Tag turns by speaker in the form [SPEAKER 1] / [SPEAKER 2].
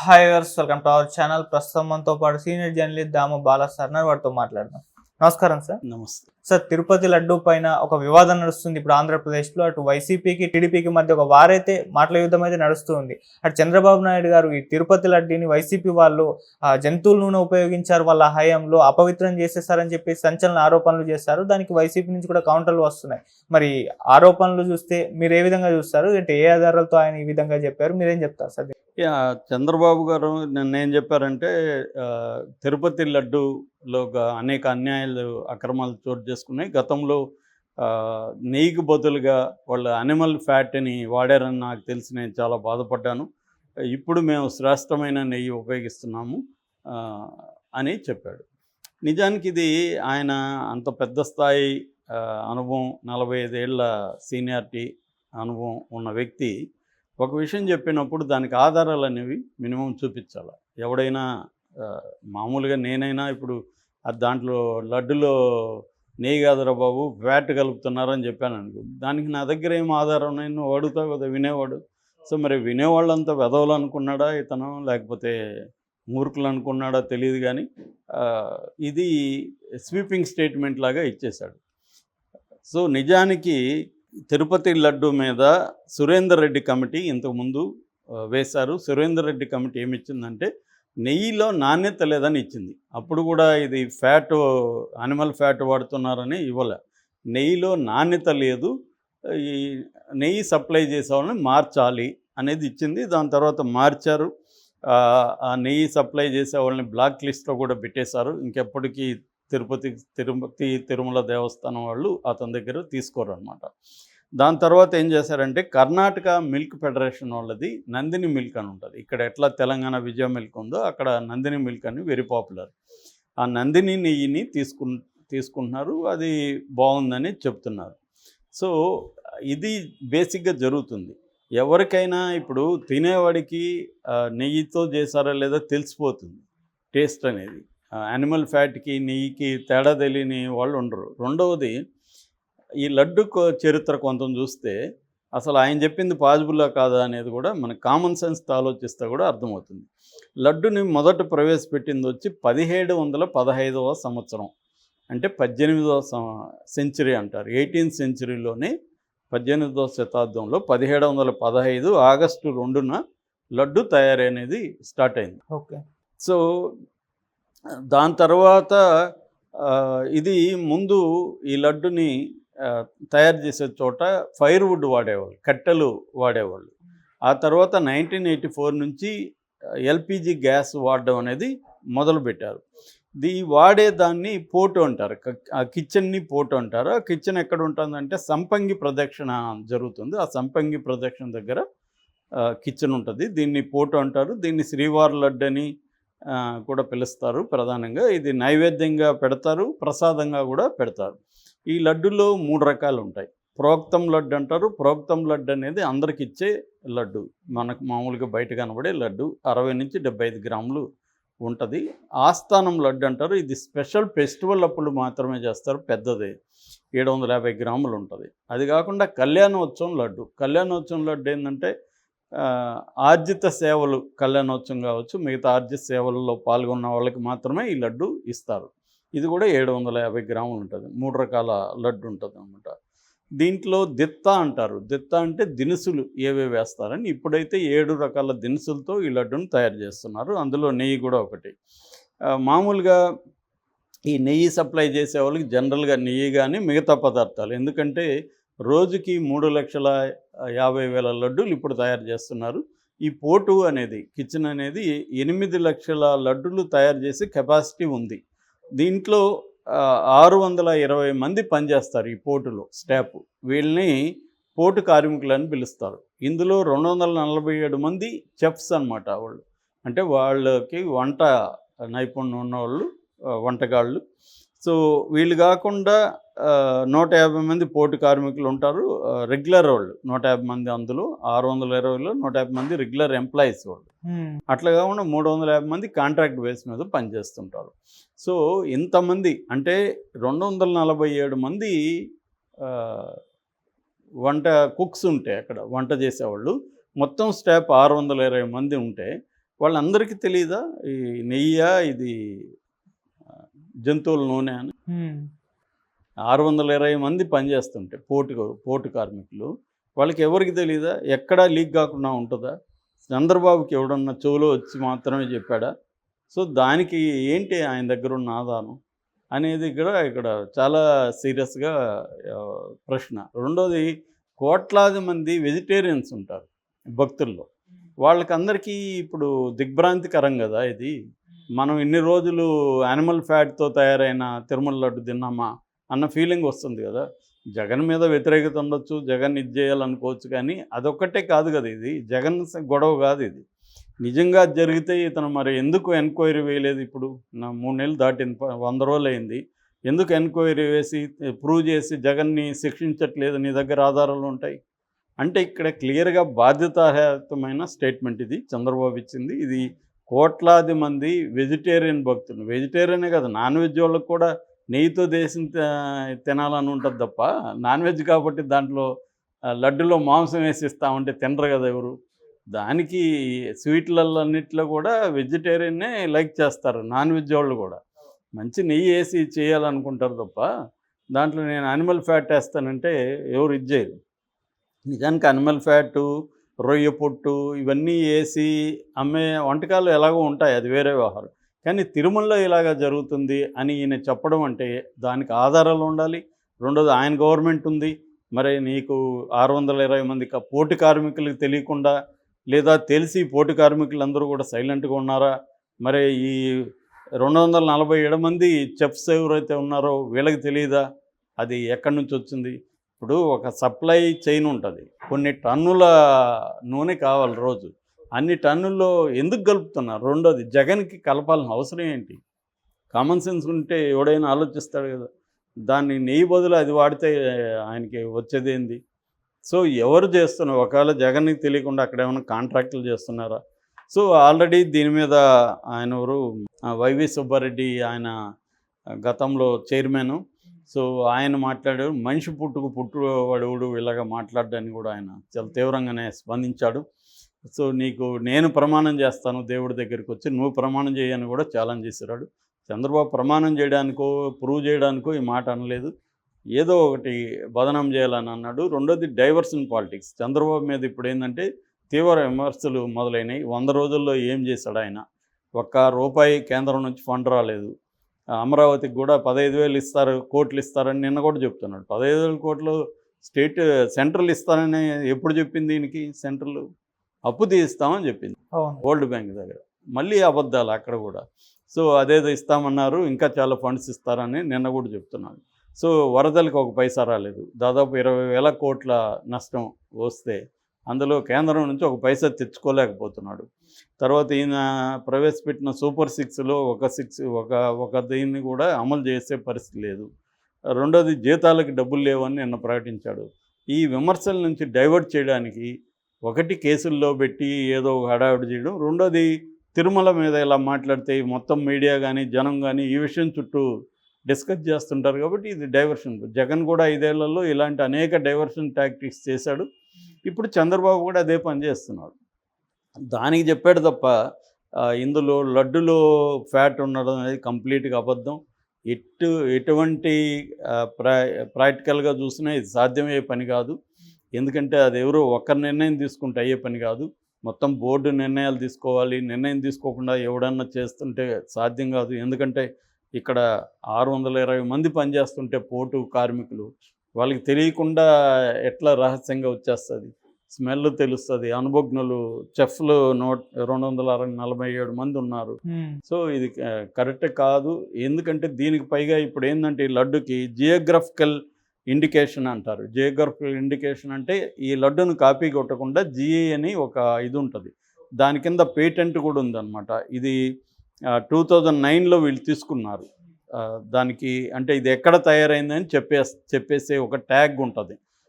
[SPEAKER 1] Hi viewers, welcome to our channel. ప్రస్తుతం మనతో పాటు సీనియర్ జర్నలిస్ట్ దాము బాలా సార్ ఉన్నారు. వారితో మాట్లాడదాం. నమస్కారం సార్.
[SPEAKER 2] నమస్తే.
[SPEAKER 1] సార్, తిరుపతి లడ్డు పైన ఒక వివాదం నడుస్తుంది ఇప్పుడు ఆంధ్రప్రదేశ్లో. అటు వైసీపీకి టీడీపీకి మధ్య ఒక వారైతే మాటల యుద్ధం అయితే నడుస్తూ ఉంది. అటు చంద్రబాబు నాయుడు గారు ఈ తిరుపతి లడ్డీని వైసీపీ వాళ్ళు జంతువుల నూనె ఉపయోగించారు, వాళ్ళ హయాంలో అపవిత్రం చేసేసారని చెప్పి సంచలన ఆరోపణలు చేశారు. దానికి వైసీపీ నుంచి కూడా కౌంటర్లు వస్తున్నాయి. మరి ఆరోపణలు చూస్తే మీరు ఏ విధంగా చూస్తారు? అంటే ఏ ఆధారాలతో ఆయన ఈ విధంగా చెప్పారు? మీరేం చెప్తారు సార్?
[SPEAKER 2] చంద్రబాబు గారు నిన్నేం చెప్పారంటే తిరుపతి లడ్డూలో అనేక అన్యాయాలు అక్రమాలు చోటు చేసుకున్నాయి. గతంలో నెయ్యికి బదులుగా వాళ్ళు అనిమల్ ఫ్యాట్ని వాడారని నాకు తెలిసి నేను చాలా బాధపడ్డాను. ఇప్పుడు మేము శ్రేష్టమైన నెయ్యి ఉపయోగిస్తున్నాము అని చెప్పాడు. నిజానికి ఇది ఆయన అంత పెద్ద స్థాయి అనుభవం, 45 ఏళ్ళ సీనియారిటీ అనుభవం ఉన్న వ్యక్తి ఒక విషయం చెప్పినప్పుడు దానికి ఆధారాలు అనేవి మినిమం చూపించాలి. ఎవడైనా మామూలుగా నేనైనా ఇప్పుడు దాంట్లో లడ్డులో నెయ్యి కాదురా బాబు ఫ్యాట్ కలుపుతున్నారని చెప్పాను అనుకో, దానికి నా దగ్గర ఏం ఆధారం నేను అడుగుతావు కదా వినేవాడు. సో మరి వినేవాళ్ళంతా వెధవలు అనుకున్నాడా ఇతను, లేకపోతే మూర్ఖులు అనుకున్నాడా తెలియదు. కానీ ఇది స్వీపింగ్ స్టేట్మెంట్ లాగా ఇచ్చేశాడు. సో నిజానికి తిరుపతి లడ్డు మీద సురేందర్ రెడ్డి కమిటీ ఇంతకుముందు వేశారు. సురేందర్ రెడ్డి కమిటీ ఏమిచ్చిందంటే నెయ్యిలో నాణ్యత లేదని ఇచ్చింది. అప్పుడు కూడా ఇది ఫ్యాట్, అనిమల్ ఫ్యాట్ వాడుతున్నారని ఇవ్వలే. నెయ్యిలో నాణ్యత లేదు, ఈ నెయ్యి సప్లై చేసే వాళ్ళని మార్చాలి అనేది ఇచ్చింది. దాని తర్వాత మార్చారు. ఆ నెయ్యి సప్లై చేసే వాళ్ళని బ్లాక్ లిస్ట్లో కూడా పెట్టేశారు. ఇంకెప్పటికీ తిరుమల దేవస్థానం వాళ్ళు అతని దగ్గర తీసుకోరు అనమాట. దాని తర్వాత ఏం చేశారంటే కర్ణాటక మిల్క్ ఫెడరేషన్ వాళ్ళది నందిని మిల్క్ అని ఉంటుంది. ఇక్కడ ఎట్లా తెలంగాణ విజయ మిల్క్ ఉందో అక్కడ నందిని మిల్క్ అని వెరీ పాపులర్. ఆ నందిని నెయ్యిని తీసుకుంటున్నారు. అది బాగుందని చెప్తున్నారు. సో ఇది బేసిక్గా జరుగుతుంది. ఎవరికైనా ఇప్పుడు తినేవాడికి నెయ్యితో చేశారా లేదా తెలిసిపోతుంది టేస్ట్ అనేది. యానిమల్ ఫ్యాట్కి నెయ్యికి తేడా తెలియని వాళ్ళు ఉండరు. రెండవది, ఈ లడ్డు చరిత్ర కొంత చూస్తే అసలు ఆయన చెప్పింది పాజిబుల్లా కాదా అనేది కూడా మన కామన్ సెన్స్తో ఆలోచిస్తే కూడా అర్థమవుతుంది. లడ్డుని మొదట ప్రవేశపెట్టింది వచ్చి 1715వ సంవత్సరం, అంటే 18వ సెంచరీ అంటారు. 18th సెంచరీలోనే 18వ శతాబ్దంలో 1715 ఆగస్టు 2న లడ్డు తయారీ అనేది స్టార్ట్ అయింది.
[SPEAKER 1] ఓకే.
[SPEAKER 2] సో దాని తర్వాత ఇది ముందు ఈ లడ్డుని తయారు చేసే చోట ఫైర్వుడ్ వాడేవాళ్ళు, కట్టెలు వాడేవాళ్ళు. ఆ తర్వాత 1984 నుంచి ఎల్పిజి గ్యాస్ వాడడం అనేది మొదలుపెట్టారు. వాడేదాన్ని పోటు అంటారు. ఆ కిచెన్ని పోటు అంటారు. ఆ కిచెన్ ఎక్కడ ఉంటుందంటే సంపంగి ప్రదక్షిణ జరుగుతుంది. ఆ సంపంగి ప్రదక్షిణ దగ్గర కిచెన్ ఉంటుంది. దీన్ని పోటు అంటారు. దీన్ని శ్రీవారి లడ్డు అని కూడా పిలుస్తారు. ప్రధానంగా ఇది నైవేద్యంగా పెడతారు, ప్రసాదంగా కూడా పెడతారు. ఈ లడ్డులో 3 రకాలు ఉంటాయి. ప్రోక్తం లడ్డు అంటారు. ప్రోక్తం లడ్డు అనేది అందరికి ఇచ్చే లడ్డు, మనకు మామూలుగా బయట కనబడే లడ్డు 60 నుంచి 75 గ్రాములు ఉంటుంది. ఆస్థానం లడ్డు అంటారు. ఇది స్పెషల్ ఫెస్టివల్ అప్పుడు మాత్రమే చేస్తారు. పెద్దది 750 గ్రాములు ఉంటుంది. అది కాకుండా కళ్యాణోత్సవం లడ్డు. కళ్యాణోత్సవం లడ్డు ఏంటంటే ఆర్జిత సేవలు, కళ్యాణోత్సవం కావచ్చు, మిగతా ఆర్జిత సేవలలో పాల్గొన్న వాళ్ళకి మాత్రమే ఈ లడ్డు ఇస్తారు. ఇది కూడా 750 గ్రాములు ఉంటుంది. 3 రకాల లడ్డు ఉంటుంది అన్నమాట. దీంట్లో దిత్త అంటారు. దిత్త అంటే దినుసులు ఏవేవి వేస్తారని. ఇప్పుడైతే 7 రకాల దినుసులతో ఈ లడ్డును తయారు చేస్తున్నారు. అందులో నెయ్యి కూడా ఒకటి. మామూలుగా ఈ నెయ్యి సప్లై చేసే వాళ్ళకి జనరల్గా నెయ్యి కానీ మిగతా పదార్థాలు, ఎందుకంటే రోజుకి 3,50,000 లడ్డూలు ఇప్పుడు తయారు చేస్తున్నారు. ఈ పోటు అనేది కిచెన్ అనేది 8 లక్షల లడ్డులు తయారు చేసే కెపాసిటీ ఉంది. దీంట్లో 620 మంది పనిచేస్తారు ఈ పోటులో స్టాఫ్. వీళ్ళని పోటు కార్మికులని పిలుస్తారు. ఇందులో 247 మంది చెఫ్స్ అనమాట. వాళ్ళు అంటే వాళ్ళకి వంట నైపుణ్యం ఉన్నవాళ్ళు, వంటగాళ్ళు. సో వీళ్ళు కాకుండా 150 మంది పోటు కార్మికులు ఉంటారు, రెగ్యులర్ వాళ్ళు 150 మంది. అందులో 620లో 150 మంది రెగ్యులర్ ఎంప్లాయీస్ వాళ్ళు. అట్లా కాకుండా 350 మంది కాంట్రాక్ట్ బేస్ మీద పనిచేస్తుంటారు. సో ఇంతమంది అంటే 247 మంది వంట కుక్స్ ఉంటే అక్కడ వంట చేసేవాళ్ళు. మొత్తం స్టాఫ్ 620 మంది ఉంటే వాళ్ళందరికీ తెలియదా ఈ నెయ్యి ఇది ఆ, జంతువుల నూనె అని? 620 మంది పనిచేస్తుంటే పోటు కార్మికులు, వాళ్ళకి ఎవరికి తెలియదా? ఎక్కడా లీక్ కాకుండా ఉంటుందా? చంద్రబాబుకి ఎవడన్నా చెవులో వచ్చి మాత్రమే చెప్పాడా? సో దానికి ఏంటి ఆయన దగ్గర ఉన్న ఆధారం అనేది కూడా ఇక్కడ చాలా సీరియస్గా ప్రశ్న. రెండోది, కోట్లాది మంది వెజిటేరియన్స్ ఉంటారు భక్తుల్లో. వాళ్ళకందరికీ ఇప్పుడు దిగ్భ్రాంతికరం కదా ఇది. మనం ఇన్ని రోజులు యానిమల్ ఫ్యాట్తో తయారైన తిరుమల లడ్డు తిన్నామా అన్న ఫీలింగ్ వస్తుంది కదా. జగన్ మీద వ్యతిరేకత ఉండొచ్చు, జగన్ ఇది చేయాలనుకోవచ్చు, కానీ అదొక్కటే కాదు కదా ఇది. జగన్ గొడవ కాదు ఇది. నిజంగా అది జరిగితే ఇతను మరి ఎందుకు ఎంక్వైరీ వేయలేదు? ఇప్పుడు 3 నెలలు దాటింది, 100 రోజులు అయింది. ఎందుకు ఎంక్వైరీ వేసి ప్రూవ్ చేసి జగన్ని శిక్షించట్లేదు? నీ దగ్గర ఆధారాలు ఉంటాయి అంటే. ఇక్కడ క్లియర్గా బాధ్యతారహితమైన స్టేట్మెంట్ ఇది చంద్రబాబు ఇచ్చింది. ఇది కోట్లాది మంది వెజిటేరియన్ భక్తులు, వెజిటేరియనే కదా, నాన్ వెజ్ వాళ్ళకు కూడా నెయ్యితో దేశం తినాలని ఉంటుంది తప్ప, నాన్ వెజ్ కాబట్టి దాంట్లో లడ్డులో మాంసం వేసి ఇస్తామంటే తినరు కదా ఎవరు. దానికి స్వీట్లన్నిట్లో కూడా వెజిటేరియన్నే లైక్ చేస్తారు నాన్ వెజ్ వాళ్ళు కూడా. మంచి నెయ్యి వేసి చేయాలనుకుంటారు తప్ప దాంట్లో నేను యానిమల్ ఫ్యాట్ వేస్తానంటే ఎవరు ఇది చేయరు. నిజానికి యానిమల్ ఫ్యాటు, రొయ్య పొట్టు ఇవన్నీ వేసి అమ్మే వంటకాలు ఎలాగో ఉంటాయి, అది వేరే వ్యవహారం. కానీ తిరుమలలో ఇలాగా జరుగుతుంది అని ఈయన చెప్పడం అంటే దానికి ఆధారాలు ఉండాలి. రెండోది, ఆయన గవర్నమెంట్ ఉంది, మరి నీకు 620 మంది పోటు కార్మికులకు తెలియకుండా, లేదా తెలిసి పోటు కార్మికులందరూ కూడా సైలెంట్గా ఉన్నారా? మరి ఈ 247 మంది చెఫ్స్ ఎవరైతే ఉన్నారో వీళ్ళకి తెలియదా అది ఎక్కడి నుంచి వచ్చింది? ఇప్పుడు ఒక సప్లై చైన్ ఉంటుంది, కొన్ని టన్నుల నూనె కావాలి రోజు, అన్ని టన్నుల్లో ఎందుకు కలుపుతున్నారు? రెండోది, జగన్కి కలపాల్సిన అవసరం ఏంటి? కామన్ సెన్స్ ఉంటే ఎవడైనా ఆలోచిస్తాడు కదా. దాన్ని నెయ్యి బదులు అది వాడితే ఆయనకి వచ్చేది ఏంది? సో ఎవరు చేస్తున్నారు? ఒకవేళ జగన్కి తెలియకుండా అక్కడ ఏమైనా కాంట్రాక్టులు చేస్తున్నారా? సో ఆల్రెడీ దీని మీద ఆయన ఎవరు, వైవి సుబ్బారెడ్డి, ఆయన గతంలో చైర్మన్. సో ఆయన మాట్లాడాడు, మనిషి పుట్టువాడు ఇలాగ మాట్లాడడానికి కూడా ఆయన చాలా తీవ్రంగానే స్పందించాడు. సో నేను ప్రమాణం చేస్తాను దేవుడి దగ్గరికి వచ్చి, నువ్వు ప్రమాణం చేయని కూడా ఛాలెంజ్ చేశాడు. చంద్రబాబు ప్రమాణం చేయడానికో ప్రూవ్ చేయడానికో ఈ మాట అనలేదు, ఏదో ఒకటి బదనాం చేయాలని అన్నాడు. రెండోది, డైవర్షన్ పాలిటిక్స్. చంద్రబాబు మీద ఇప్పుడు ఏంటంటే తీవ్ర విమర్శలు మొదలైనవి. 100 రోజుల్లో ఏం చేశాడు ఆయన? ₹1 కేంద్రం నుంచి ఫండ్ రాలేదు. అమరావతికి కూడా 15,000 కోట్లు ఇస్తారని నిన్న కూడా చెప్తున్నాడు. 15,000 కోట్లు సెంట్రల్ ఇస్తారని ఎప్పుడు చెప్పింది దీనికి? సెంట్రల్ అప్పు తీస్తామని చెప్పింది వరల్డ్ బ్యాంక్ దగ్గర. మళ్ళీ అబద్ధాలు అక్కడ కూడా. సో అదేదో ఇస్తామన్నారు, ఇంకా చాలా ఫండ్స్ ఇస్తారని నిన్న కూడా చెప్తున్నాడు. సో వరదలకు 1 పైసా రాలేదు, దాదాపు 20,000 కోట్ల నష్టం వస్తే అందులో కేంద్రం నుంచి 1 పైసా తెచ్చుకోలేకపోతున్నాడు. తర్వాత ఈయన ప్రవేశపెట్టిన సూపర్ 6లో ఒక దీన్ని కూడా అమలు చేసే పరిస్థితి లేదు. రెండోది, జీతాలకు డబ్బులు లేవని నిన్న ప్రకటించాడు. ఈ విమర్శల నుంచి డైవర్ట్ చేయడానికి ఒకటి కేసుల్లో పెట్టి ఏదో హడావిడి చేయడం, రెండోది తిరుమల మీద ఇలా మాట్లాడితే మొత్తం మీడియా కానీ జనం కానీ ఈ విషయం చుట్టూ డిస్కస్ చేస్తుంటారు కాబట్టి ఇది డైవర్షన్. జగన్ కూడా 5 ఏళ్లలో ఇలాంటి అనేక డైవర్షన్ టాక్టిక్స్ చేశాడు. ఇప్పుడు చంద్రబాబు కూడా అదే పని చేస్తున్నాడు. దానికి చెప్పాడు తప్ప ఇందులో లడ్డులో ఫ్యాట్ ఉండడం అనేది కంప్లీట్గా అబద్ధం. ఎటువంటి ప్రాక్టికల్గా చూసినా ఇది సాధ్యమయ్యే పని కాదు. ఎందుకంటే అది ఎవరో ఒక్కరి నిర్ణయం తీసుకుంటే అయ్యే పని కాదు, మొత్తం బోర్డు నిర్ణయాలు తీసుకోవాలి. నిర్ణయం తీసుకోకుండా ఎవడన్నా చేస్తుంటే సాధ్యం కాదు. ఎందుకంటే ఇక్కడ 620 మంది పనిచేస్తుంటే పోటు కార్మికులు, వాళ్ళకి తెలియకుండా ఎట్లా రహస్యంగా వచ్చేస్తుంది? స్మెల్ తెలుస్తుంది. అనుభజ్ఞులు చెఫ్లు 247 మంది ఉన్నారు. సో ఇది కరెక్ట్ కాదు. ఎందుకంటే దీనికి పైగా ఇప్పుడు ఏంటంటే ఈ లడ్డుకి జియోగ్రఫికల్ ఇండికేషన్ అంటారు. జియోగ్రఫికల్ ఇండికేషన్ అంటే ఈ లడ్డును కాపీ కొట్టకుండా జిఏ అని ఒక ఇది ఉంటుంది, దాని కింద పేటెంట్ కూడా ఉందన్నమాట. ఇది 2009లో వీళ్ళు తీసుకున్నారు. దానికి అంటే ఇది ఎక్కడ తయారైందని చెప్పేసే ఒక ట్యాగ్ ఉంటుంది.